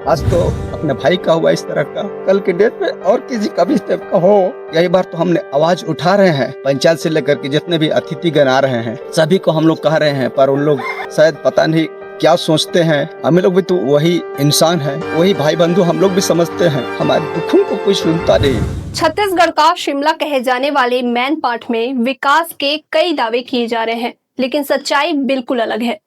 आज तो अपने भाई का हुआ इस तरह का, कल के डेट में और किसी का भी इस टाइप का हो, यही बार तो हमने आवाज उठा रहे हैं। पंचायत से लेकर के जितने भी अतिथिगण आ रहे हैं सभी को हम लोग कह रहे हैं, पर उन लोग शायद पता नहीं क्या सोचते हैं। हम लोग भी तो वही इंसान हैं, वही भाई बंधु हम लोग भी समझते हैं, हमारे दुखों को कोई सुनता नहीं। छत्तीसगढ़ का शिमला कहे जाने वाले मैनपाट में विकास के कई दावे किए जा रहे हैं, लेकिन सच्चाई बिल्कुल अलग है।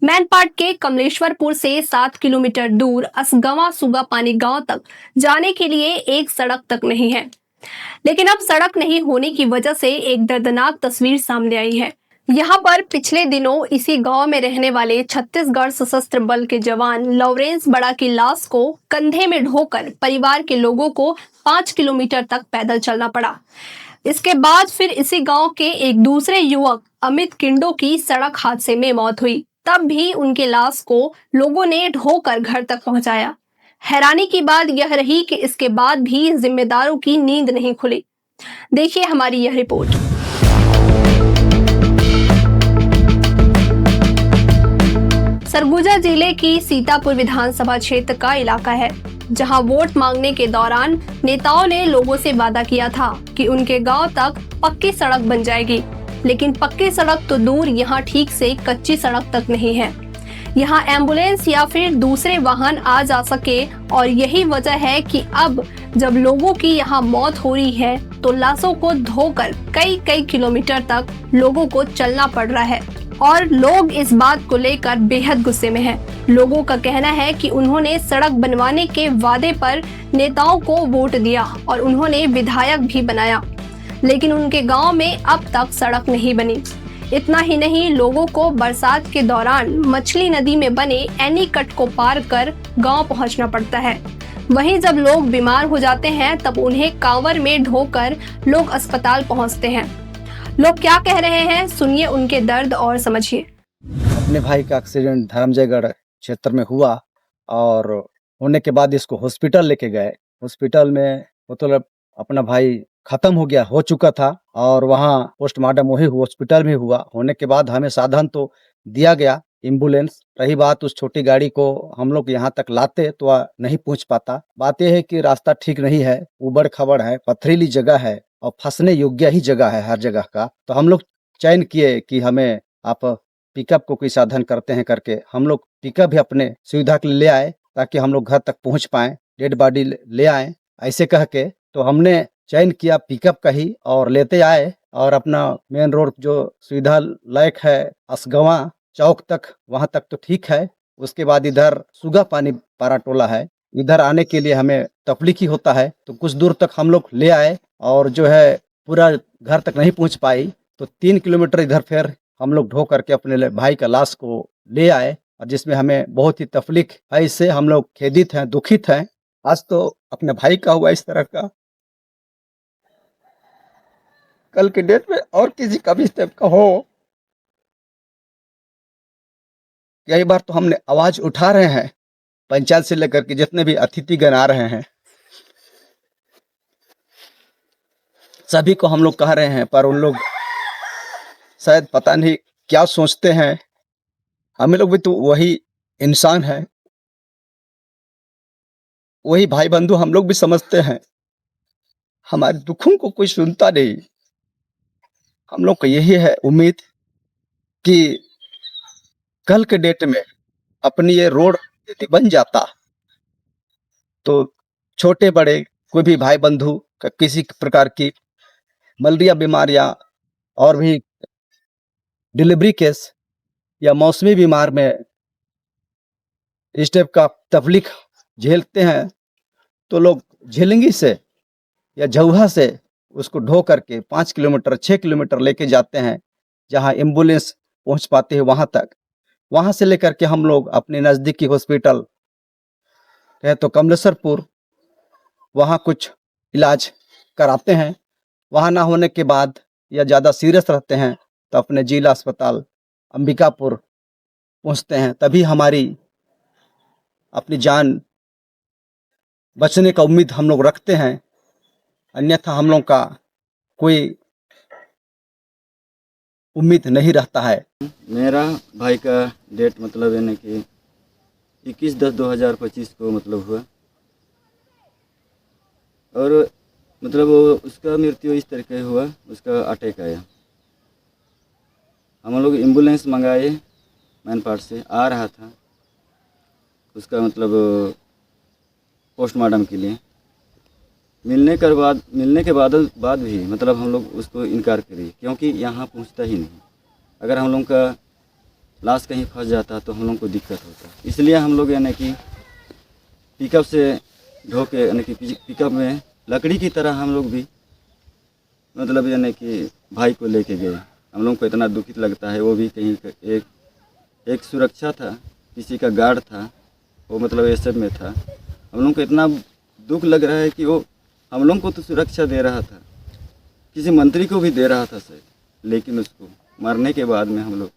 मैनपाट के कमलेश्वरपुर से 7 किलोमीटर दूर असगवा सुगा पानी गांव तक जाने के लिए एक सड़क तक नहीं है। लेकिन अब सड़क नहीं होने की वजह से एक दर्दनाक तस्वीर सामने आई है। यहाँ पर पिछले दिनों इसी गांव में रहने वाले छत्तीसगढ़ सशस्त्र बल के जवान लॉरेंस बड़ा की लाश को कंधे में ढोकर परिवार के लोगों को 5 किलोमीटर तक पैदल चलना पड़ा। इसके बाद फिर इसी गांव के एक दूसरे युवक अमित किंडो की सड़क हादसे में मौत हुई। तब भी उनके लाश को लोगों ने ढोकर घर तक पहुंचाया। हैरानी की बात यह रही कि इसके बाद भी जिम्मेदारों की नींद नहीं खुली। देखिए हमारी यह रिपोर्ट। सरगुजा जिले की सीतापुर विधानसभा क्षेत्र का इलाका है, जहां वोट मांगने के दौरान नेताओं ने लोगों से वादा किया था कि उनके गांव तक पक्की सड़क बन जाएगी, लेकिन पक्की सड़क तो दूर यहां ठीक से कच्ची सड़क तक नहीं है। यहां एम्बुलेंस या फिर दूसरे वाहन आ जा सके, और यही वजह है कि अब जब लोगों की यहां मौत हो रही है तो लाशों को धोकर कई कई किलोमीटर तक लोगों को चलना पड़ रहा है, और लोग इस बात को लेकर बेहद गुस्से में हैं। लोगों का कहना है कि उन्होंने सड़क बनवाने के वादे पर नेताओं को वोट दिया और उन्होंने विधायक भी बनाया, लेकिन उनके गांव में अब तक सड़क नहीं बनी। इतना ही नहीं, लोगों को बरसात के दौरान मछली नदी में बने एनीकट को पार कर गांव पहुंचना पड़ता है। वहीं जब लोग बीमार हो जाते हैं तब उन्हें कांवर में ढोकर लोग अस्पताल पहुंचते हैं। लोग क्या कह रहे हैं, सुनिए उनके दर्द और समझिए। अपने भाई का एक्सीडेंट धर्मजयगढ़ क्षेत्र में हुआ और होने के बाद इसको हॉस्पिटल लेके गए। हॉस्पिटल में मतलब अपना भाई खत्म हो चुका था, और वहाँ पोस्टमार्टम वही हॉस्पिटल में हुआ। होने के बाद हमें साधन तो दिया गया, एम्बुलेंस। रही बात उस छोटी गाड़ी को हम लोग यहाँ तक लाते तो नहीं पहुँच पाता। बात यह है कि रास्ता ठीक नहीं है, उबड़ खबड़ है, पथरीली जगह है और फंसने योग्य ही जगह है हर जगह का। तो हम लोग चयन किए कि हमें आप पिकअप को कोई साधन करते हैं करके हम लोग पिकअप भी अपने सुविधा के लिए ले आए, ताकि हम लोग घर तक पहुंच पाएं, डेड बॉडी ले आए ऐसे कह के। तो हमने चयन किया पिकअप का ही और लेते आए, और अपना मेन रोड जो सुविधा लायक है असगवा चौक तक, वहां तक तो ठीक है। उसके बाद इधर सुगा पानी पारा टोला है, इधर आने के लिए हमें तकलीफ ही होता है। तो कुछ दूर तक हम लोग ले आए, और जो है पूरा घर तक नहीं पहुंच पाई, तो 3 किलोमीटर इधर फिर हम लोग ढो करके अपने भाई का लाश को ले आए, और जिसमें हमें बहुत ही तकलीफ है। इससे हम लोग खेदित हैं, दुखित हैं। आज तो अपने भाई का हुआ इस तरह का, कल के डेट में और किसी का भी इस टाइप का हो, यही बार तो हमने आवाज उठा रहे हैं। पंचायत से लेकर के जितने भी अतिथिगण आ रहे हैं सभी को हम लोग कह रहे हैं, पर उन लोग शायद पता नहीं क्या सोचते हैं। हम लोग भी तो वही इंसान हैं, वही भाई बंधु हम लोग भी समझते हैं, हमारे दुखों को कोई सुनता नहीं। हम लोग को यही है उम्मीद कि कल के डेट में अपनी ये रोड यदि बन जाता तो छोटे बड़े कोई भी भाई बंधु का किसी प्रकार की मलेरिया बीमारियां और भी डिलीवरी केस या मौसमी बीमार में इस टाइप का तकलीफ झेलते हैं, तो लोग झिलंगी से या झौहा से उसको ढो करके 5 किलोमीटर 6 किलोमीटर लेके जाते हैं, जहां एम्बुलेंस पहुंच पाते हैं वहां तक। वहां से लेकर के हम लोग अपने नज़दीकी हॉस्पिटल है तो कमलेश्वरपुर, वहां कुछ इलाज कराते हैं। वहां ना होने के बाद या ज़्यादा सीरियस रहते हैं तो अपने जिला अस्पताल अंबिकापुर पहुंचते हैं, तभी हमारी अपनी जान बचने का उम्मीद हम लोग रखते हैं। अन्यथा हम लोग का कोई उम्मीद नहीं रहता है। मेरा भाई का डेट मतलब यानी कि 21/10/2025 को मतलब हुआ। और मतलब उसका मृत्यु इस तरीके हुआ, उसका अटैक आया। हम लोग एम्बुलेंस मंगाए मैनपाट से, आ रहा था उसका मतलब पोस्टमार्टम के लिए। मिलने के बाद भी मतलब हम लोग उसको इनकार करिए, क्योंकि यहाँ पहुँचता ही नहीं। अगर हम लोग का लाश कहीं फंस जाता तो हम लोग को दिक्कत होता। इसलिए हम लोग यानी कि पिकअप से ढो के यानी कि पिकअप में लकड़ी की तरह हम लोग भी मतलब यानी कि भाई को लेके गए। हम लोग को इतना दुखित लगता है। वो भी कहीं एक सुरक्षा था, किसी का गार्ड था, वो मतलब एसएफ में था। हम लोग को इतना दुख लग रहा है कि वो हम लोग को तो सुरक्षा दे रहा था, किसी मंत्री को भी दे रहा था सर, लेकिन उसको मरने के बाद में हम लोग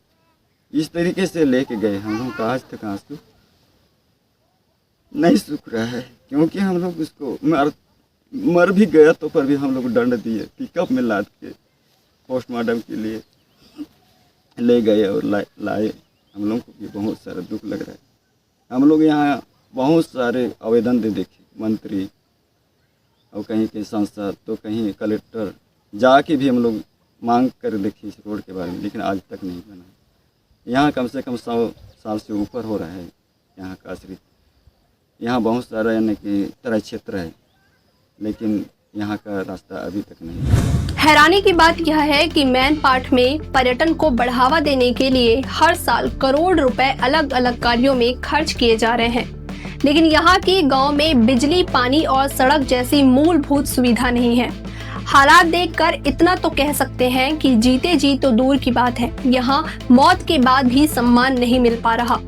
इस तरीके से लेके गए। हम लोग का आज तक आंसू नहीं सूख रहा है, क्योंकि हम लोग उसको मर भी गया तो पर भी हम लोग दंड दिए। पिकअप में लाद के पोस्टमार्टम के लिए ले गए और लाए। हम लोग को भी बहुत सारा दुख लग रहा है। हम लोग यहाँ बहुत सारे आवेदन दे देखे, मंत्री और कहीं के सांसद तो कहीं कलेक्टर जाके भी हम लोग मांग कर देखे इस रोड के बारे में, लेकिन आज तक नहीं बना। यहाँ कम से कम 100 साल से ऊपर हो रहा है यहाँ का आश्रित। यहाँ बहुत सारा यानी कि तरह क्षेत्र है, लेकिन यहाँ का रास्ता अभी तक नहीं है। हैरानी की बात यह है कि मैनपाट में पर्यटन को बढ़ावा देने के लिए हर साल करोड़ रुपए अलग अलग कार्यों में खर्च किए जा रहे हैं, लेकिन यहाँ के गांव में बिजली, पानी और सड़क जैसी मूलभूत सुविधा नहीं है। हालात देखकर इतना तो कह सकते हैं कि जीते जी तो दूर की बात है, यहाँ मौत के बाद भी सम्मान नहीं मिल पा रहा।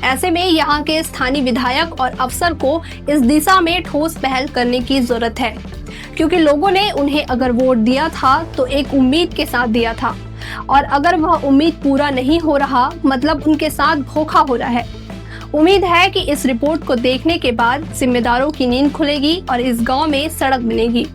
ऐसे में यहाँ के स्थानीय विधायक और अफसर को इस दिशा में ठोस पहल करने की जरूरत है, क्योंकि लोगों ने उन्हें अगर वोट दिया था तो एक उम्मीद के साथ दिया था, और अगर वह उम्मीद पूरा नहीं हो रहा मतलब उनके साथ धोखा हो रहा है। उम्मीद है कि इस रिपोर्ट को देखने के बाद जिम्मेदारों की नींद खुलेगी और इस गांव में सड़क बनेगी।